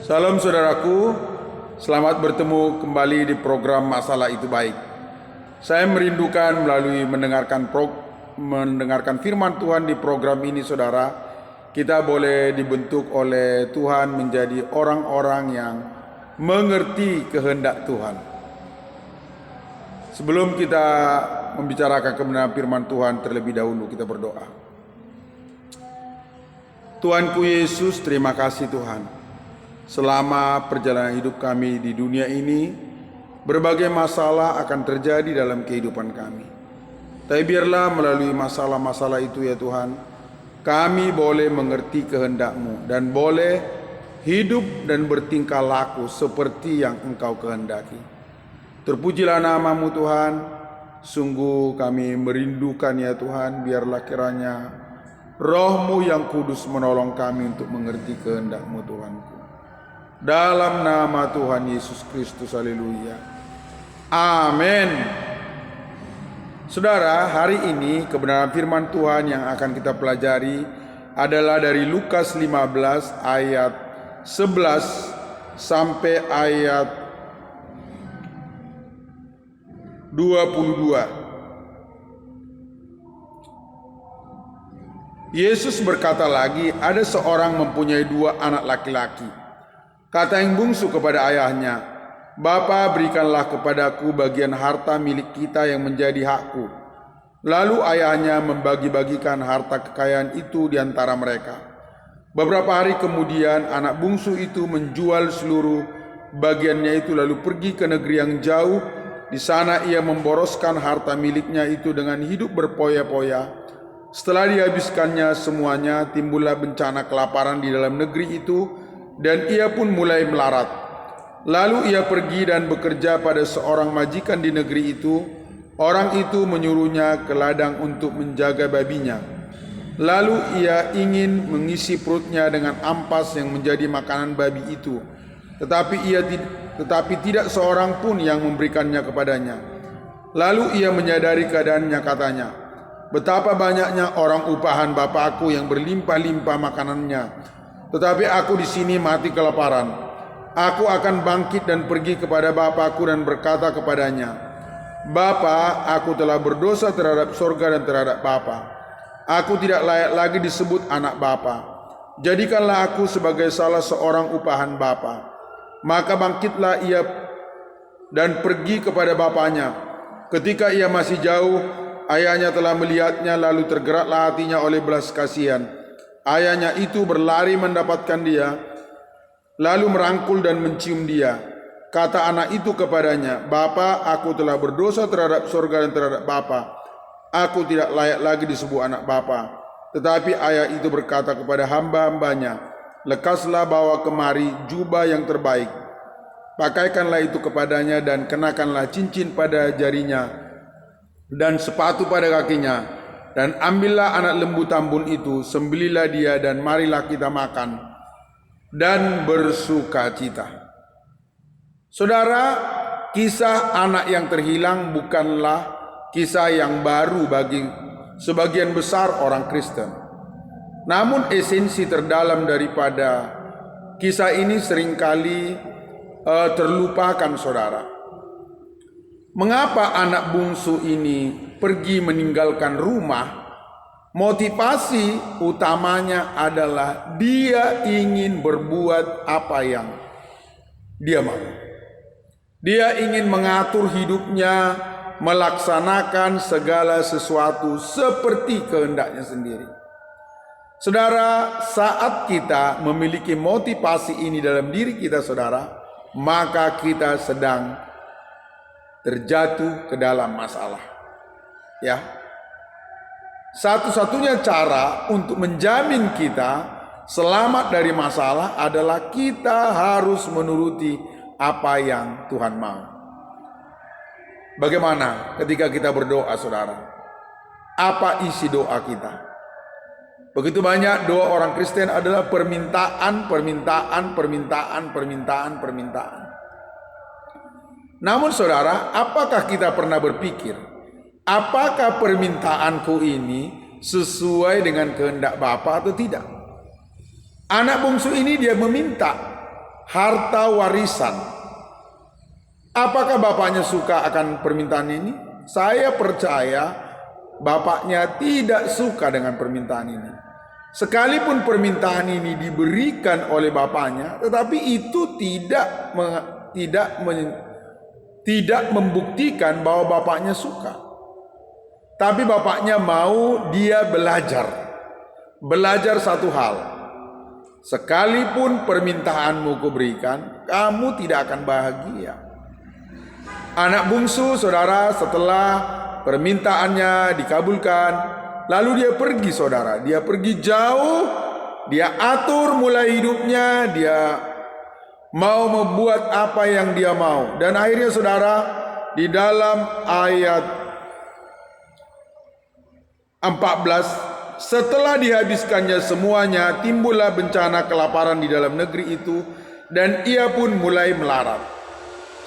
Salam saudaraku, selamat bertemu kembali di program Masalah Itu Baik. Saya merindukan melalui mendengarkan firman Tuhan di program ini, saudara, kita boleh dibentuk oleh Tuhan menjadi orang-orang yang mengerti kehendak Tuhan. Sebelum kita membicarakan kebenaran firman Tuhan, terlebih dahulu kita berdoa. Tuhanku Yesus, terima kasih Tuhan. Selama perjalanan hidup kami di dunia ini, berbagai masalah akan terjadi dalam kehidupan kami. Tapi biarlah melalui masalah-masalah itu ya Tuhan, kami boleh mengerti kehendak-Mu dan boleh hidup dan bertingkah laku seperti yang Engkau kehendaki. Terpujilah nama-Mu Tuhan, sungguh kami merindukan ya Tuhan, biarlah kiranya Roh-Mu yang kudus menolong kami untuk mengerti kehendak-Mu Tuhanku. Dalam nama Tuhan Yesus Kristus, haleluya. Amin. Saudara, hari ini kebenaran firman Tuhan yang akan kita pelajari adalah dari Lukas 15 ayat 11 sampai ayat 22. Yesus berkata lagi, ada seorang mempunyai 2 anak laki-laki. Kata yang bungsu kepada ayahnya, "Bapa, berikanlah kepadaku bagian harta milik kita yang menjadi hakku." Lalu ayahnya membagi-bagikan harta kekayaan itu di antara mereka. Beberapa hari kemudian anak bungsu itu menjual seluruh bagiannya itu lalu pergi ke negeri yang jauh. Di sana ia memboroskan harta miliknya itu dengan hidup berpoya-poya. Setelah dihabiskannya semuanya, timbullah bencana kelaparan di dalam negeri itu, dan ia pun mulai melarat. Lalu ia pergi dan bekerja pada seorang majikan di negeri itu. Orang itu menyuruhnya ke ladang untuk menjaga babinya. Lalu ia ingin mengisi perutnya dengan ampas yang menjadi makanan babi itu. Tetapi tidak seorang pun yang memberikannya kepadanya. Lalu ia menyadari keadaannya, katanya, "Betapa banyaknya orang upahan bapakku yang berlimpah-limpah makanannya. Tetapi aku di sini mati kelaparan. Aku akan bangkit dan pergi kepada bapakku dan berkata kepadanya, Bapa, aku telah berdosa terhadap sorga dan terhadap Bapa. Aku tidak layak lagi disebut anak Bapa. Jadikanlah aku sebagai salah seorang upahan Bapa." Maka bangkitlah ia dan pergi kepada bapaknya. Ketika ia masih jauh, ayahnya telah melihatnya, lalu tergeraklah hatinya oleh belas kasihan. Ayahnya itu berlari mendapatkan dia, lalu merangkul dan mencium dia. Kata anak itu kepadanya, "Bapa, aku telah berdosa terhadap sorga dan terhadap Bapa. Aku tidak layak lagi disebut anak Bapa." Tetapi ayah itu berkata kepada hamba-hambanya, "Lekaslah bawa kemari jubah yang terbaik. Pakaikanlah itu kepadanya dan kenakanlah cincin pada jarinya dan sepatu pada kakinya. Dan ambillah anak lembu tambun itu, sembelilah dia dan marilah kita makan dan bersukacita." Saudara, kisah anak yang terhilang bukanlah kisah yang baru bagi sebagian besar orang Kristen. Namun esensi terdalam daripada kisah ini seringkali terlupakan, saudara. Mengapa anak bungsu ini pergi meninggalkan rumah? Motivasi utamanya adalah dia ingin berbuat apa yang dia mau. Dia ingin mengatur hidupnya, melaksanakan segala sesuatu seperti kehendaknya sendiri. Saudara, saat kita memiliki motivasi ini dalam diri kita, saudara, maka kita sedang terjatuh ke dalam masalah. Ya. Satu-satunya cara untuk menjamin kita selamat dari masalah adalah kita harus menuruti apa yang Tuhan mau. Bagaimana ketika kita berdoa, saudara? Apa isi doa kita? Begitu banyak doa orang Kristen adalah permintaan. Namun saudara, apakah kita pernah berpikir, apakah permintaanku ini sesuai dengan kehendak Bapa atau tidak? Anak bungsu ini dia meminta, harta warisan. Apakah bapaknya suka akan permintaan ini? Saya percaya bapaknya tidak suka dengan permintaan ini. Sekalipun permintaan ini diberikan oleh bapaknya, tetapi itu tidak membuktikan bahwa bapaknya suka. Tapi bapaknya mau dia belajar satu hal. Sekalipun permintaanmu kuberikan, kamu tidak akan bahagia. Anak bungsu, saudara, setelah permintaannya dikabulkan, lalu dia pergi, saudara. Dia pergi jauh, dia atur mulai hidupnya, dia mau membuat apa yang dia mau. Dan akhirnya, saudara, di dalam ayat 14, setelah dihabiskannya semuanya, timbullah bencana kelaparan di dalam negeri itu, dan ia pun mulai melarat.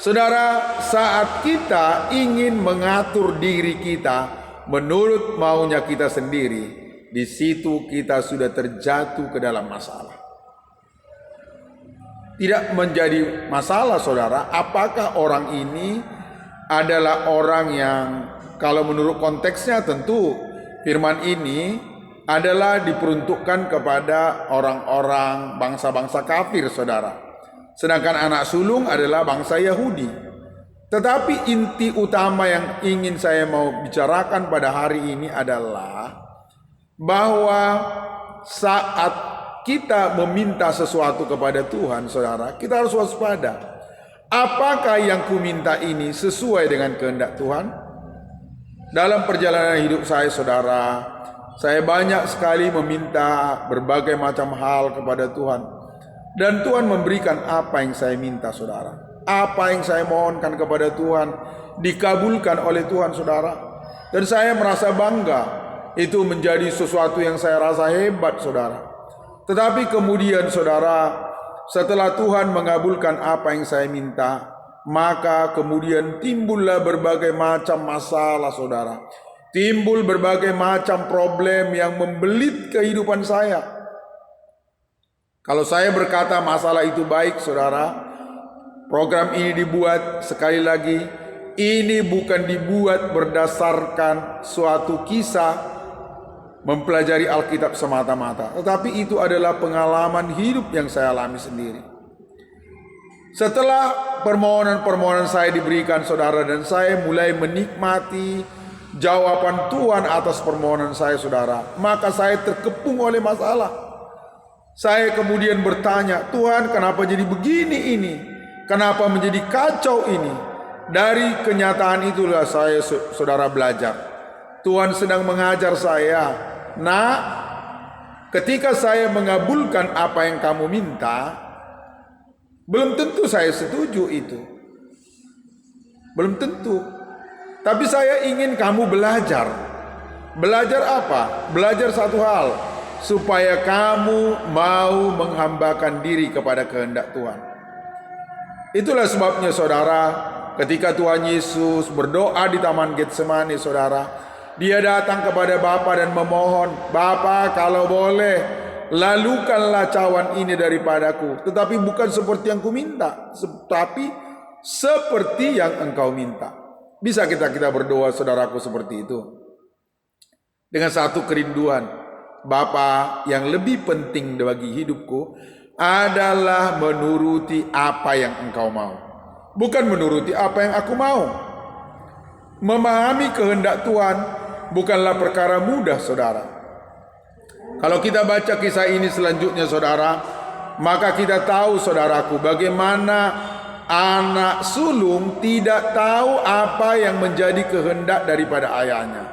Saudara, saat kita ingin mengatur diri kita menurut maunya kita sendiri, di situ kita sudah terjatuh ke dalam masalah. Tidak menjadi masalah, saudara, apakah orang ini adalah orang yang, kalau menurut konteksnya tentu firman ini adalah diperuntukkan kepada orang-orang bangsa-bangsa kafir, saudara. Sedangkan anak sulung adalah bangsa Yahudi. Tetapi inti utama yang ingin saya mau bicarakan pada hari ini adalah bahwa saat kita meminta sesuatu kepada Tuhan, saudara, kita harus waspada. Apakah yang ku minta ini sesuai dengan kehendak Tuhan? Dalam perjalanan hidup saya, saudara, saya banyak sekali meminta berbagai macam hal kepada Tuhan. Dan Tuhan memberikan apa yang saya minta, saudara. Apa yang saya mohonkan kepada Tuhan dikabulkan oleh Tuhan, saudara. Dan saya merasa bangga. Itu menjadi sesuatu yang saya rasa hebat, saudara. Tetapi kemudian, saudara, setelah Tuhan mengabulkan apa yang saya minta, maka kemudian timbullah berbagai macam masalah, saudara. Timbul berbagai macam problem yang membelit kehidupan saya. Kalau saya berkata masalah itu baik, saudara, program ini dibuat, sekali lagi, ini bukan dibuat berdasarkan suatu kisah mempelajari Alkitab semata-mata, tetapi itu adalah pengalaman hidup yang saya alami sendiri. Setelah permohonan-permohonan saya diberikan, saudara, dan saya mulai menikmati jawaban Tuhan atas permohonan saya, saudara, maka saya terkepung oleh masalah. Saya kemudian bertanya, Tuhan, kenapa jadi begini ini? Kenapa menjadi kacau ini? Dari kenyataan itulah saya, saudara, belajar. Tuhan sedang mengajar saya. Nah, ketika saya mengabulkan apa yang kamu minta, belum tentu saya setuju itu. Belum tentu. Tapi saya ingin kamu belajar. Belajar apa? Belajar satu hal. Supaya kamu mau menghambakan diri kepada kehendak Tuhan. Itulah sebabnya, saudara, ketika Tuhan Yesus berdoa di Taman Getsemani, saudara, dia datang kepada Bapa dan memohon, Bapa, kalau boleh, lalukanlah cawan ini daripadaku, tetapi bukan seperti yang ku minta, tetapi seperti yang engkau minta. Bisa kita berdoa, saudaraku, seperti itu? Dengan satu kerinduan, Bapa, yang lebih penting bagi hidupku adalah menuruti apa yang engkau mau, bukan menuruti apa yang aku mau. Memahami kehendak Tuhan bukanlah perkara mudah, saudara. Kalau kita baca kisah ini selanjutnya, saudara, maka kita tahu, saudaraku, bagaimana anak sulung tidak tahu apa yang menjadi kehendak daripada ayahnya.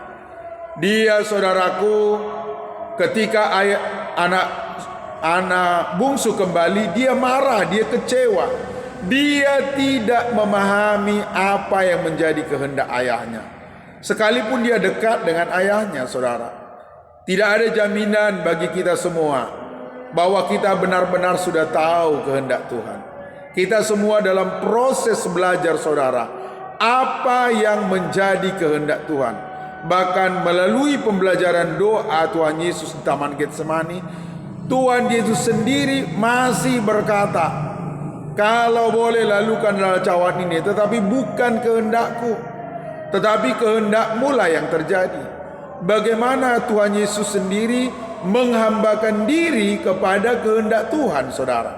Dia, saudaraku, ketika anak bungsu kembali, dia marah, dia kecewa. Dia tidak memahami apa yang menjadi kehendak ayahnya. Sekalipun dia dekat dengan ayahnya, saudara. Tidak ada jaminan bagi kita semua bahwa kita benar-benar sudah tahu kehendak Tuhan. Kita semua dalam proses belajar, saudara, apa yang menjadi kehendak Tuhan. Bahkan melalui pembelajaran doa Tuhan Yesus di Taman Getsemani, Tuhan Yesus sendiri masih berkata, Kalau boleh lalukanlah cawan ini, tetapi bukan kehendakku, tetapi kehendak-Mu lah yang terjadi. Bagaimana Tuhan Yesus sendiri menghambakan diri kepada kehendak Tuhan, saudara.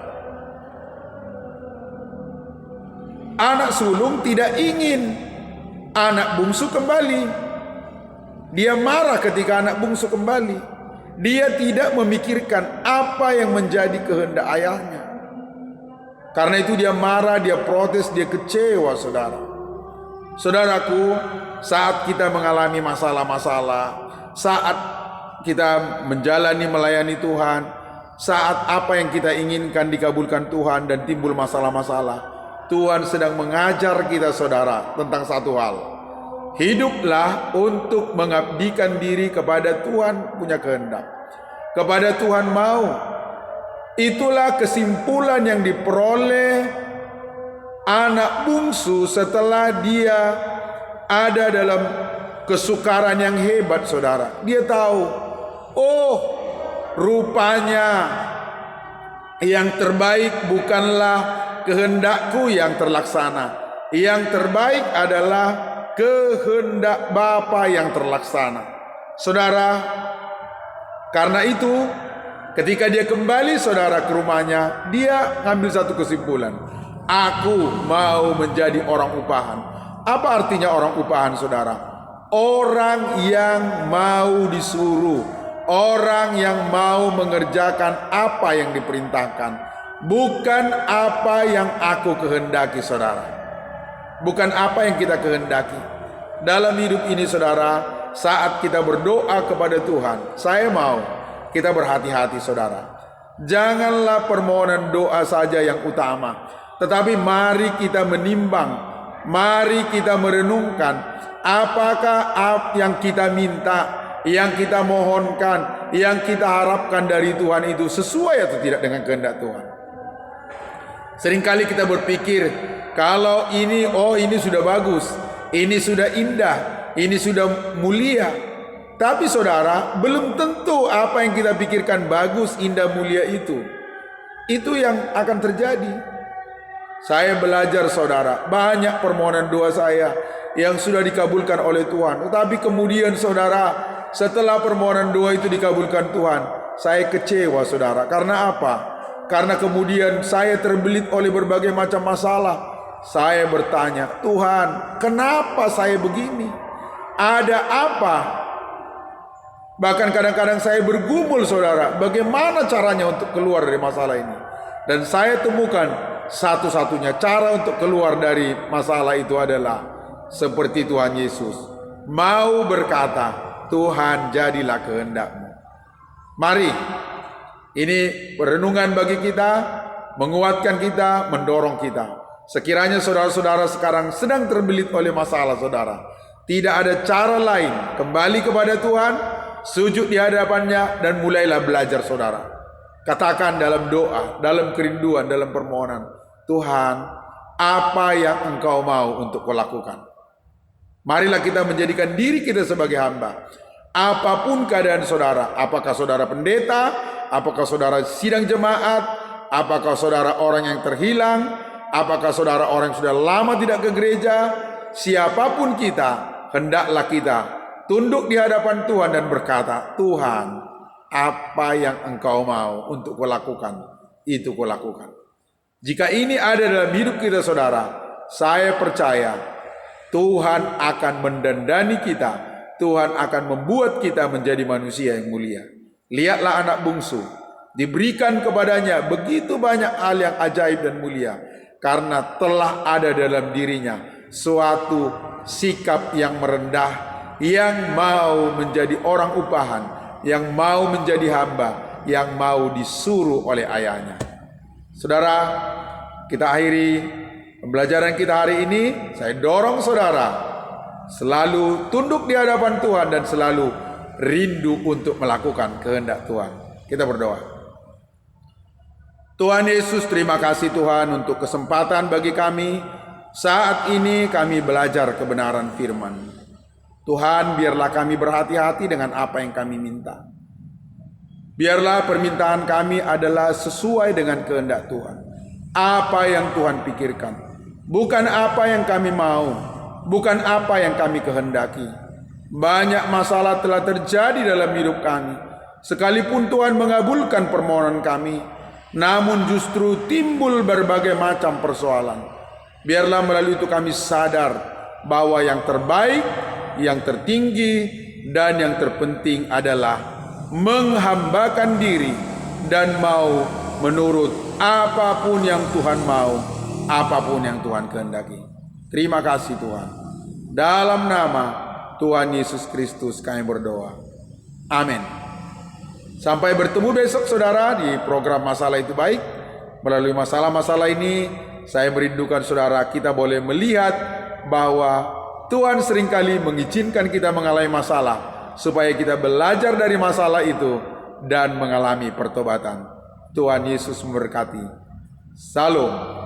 Anak sulung tidak ingin anak bungsu kembali. Dia marah ketika anak bungsu kembali. Dia tidak memikirkan apa yang menjadi kehendak ayahnya. Karena itu dia marah, dia protes, dia kecewa, saudara. Saudaraku, saat kita mengalami masalah-masalah, saat kita menjalani melayani Tuhan, saat apa yang kita inginkan dikabulkan Tuhan dan timbul masalah-masalah, Tuhan sedang mengajar kita, saudara, tentang satu hal. Hiduplah untuk mengabdikan diri kepada Tuhan punya kehendak, kepada Tuhan mau. Itulah kesimpulan yang diperoleh anak bungsu setelah dia ada dalam kesukaran yang hebat, saudara. Dia tahu, oh, rupanya yang terbaik bukanlah kehendakku yang terlaksana. Yang terbaik adalah kehendak Bapa yang terlaksana. Saudara, karena itu ketika dia kembali, saudara, ke rumahnya, dia ngambil satu kesimpulan. Aku mau menjadi orang upahan. Apa artinya orang upahan, saudara? Orang yang mau disuruh, orang yang mau mengerjakan apa yang diperintahkan, bukan apa yang aku kehendaki, saudara. Bukan apa yang kita kehendaki. Dalam hidup ini, saudara, saat kita berdoa kepada Tuhan, saya mau kita berhati-hati, saudara. Janganlah permohonan doa saja yang utama, tetapi mari kita menimbang, mari kita merenungkan apakah yang kita minta, yang kita mohonkan, yang kita harapkan dari Tuhan itu sesuai atau tidak dengan kehendak Tuhan. Seringkali kita berpikir, kalau ini, oh ini sudah bagus, ini sudah indah, ini sudah mulia. Tapi saudara, belum tentu apa yang kita pikirkan bagus, indah, mulia itu yang akan terjadi. Saya belajar, saudara, banyak permohonan doa saya yang sudah dikabulkan oleh Tuhan. Tetapi kemudian, saudara, setelah permohonan doa itu dikabulkan Tuhan, saya kecewa, saudara. Karena apa? Karena kemudian saya terbelit oleh berbagai macam masalah. Saya bertanya, Tuhan, kenapa saya begini? Ada apa? Bahkan kadang-kadang saya bergumul, saudara, bagaimana caranya untuk keluar dari masalah ini. Dan saya temukan satu-satunya cara untuk keluar dari masalah itu adalah seperti Tuhan Yesus mau berkata, Tuhan, jadilah kehendak-Mu. Mari, ini renungan bagi kita, menguatkan kita, mendorong kita. Sekiranya saudara-saudara sekarang sedang terbelit oleh masalah, saudara, tidak ada cara lain, kembali kepada Tuhan, sujud di hadapannya, dan mulailah belajar, saudara. Katakan dalam doa, dalam kerinduan, dalam permohonan, Tuhan, apa yang Engkau mau untuk Kau lakukan? Marilah kita menjadikan diri kita sebagai hamba. Apapun keadaan saudara, apakah saudara pendeta, apakah saudara sidang jemaat, apakah saudara orang yang terhilang, apakah saudara orang yang sudah lama tidak ke gereja, siapapun kita, hendaklah kita tunduk di hadapan Tuhan dan berkata, Tuhan, apa yang Engkau mau untuk Kau lakukan, itu Kau lakukan. Jika ini ada dalam hidup kita, saudara, saya percaya Tuhan akan mendandani kita, Tuhan akan membuat kita menjadi manusia yang mulia. Lihatlah anak bungsu, diberikan kepadanya begitu banyak hal yang ajaib dan mulia, karena telah ada dalam dirinya suatu sikap yang merendah, yang mau menjadi orang upahan, yang mau menjadi hamba, yang mau disuruh oleh ayahnya. Saudara, kita akhiri pembelajaran kita hari ini. Saya dorong saudara selalu tunduk di hadapan Tuhan dan selalu rindu untuk melakukan kehendak Tuhan. Kita berdoa. Tuhan Yesus, terima kasih Tuhan untuk kesempatan bagi kami. Saat ini kami belajar kebenaran firman. Tuhan, biarlah kami berhati-hati dengan apa yang kami minta. Biarlah permintaan kami adalah sesuai dengan kehendak Tuhan. apa yang Tuhan pikirkan, bukan apa yang kami mau, bukan apa yang kami kehendaki. Banyak masalah telah terjadi dalam hidup kami, sekalipun Tuhan mengabulkan permohonan kami, namun justru timbul berbagai macam persoalan. Biarlah melalui itu kami sadar bahwa yang terbaik, yang tertinggi, dan yang terpenting adalah menghambakan diri dan mau menurut apapun yang Tuhan mau, apapun yang Tuhan kehendaki. Terima kasih Tuhan. Dalam nama Tuhan Yesus Kristus kami berdoa. Amin. Sampai bertemu besok saudara di program Masalah Itu Baik. Melalui masalah-masalah ini saya merindukan saudara kita boleh melihat bahwa Tuhan seringkali mengizinkan kita mengalami masalah supaya kita belajar dari masalah itu dan mengalami pertobatan. Tuhan Yesus memberkati. Salam.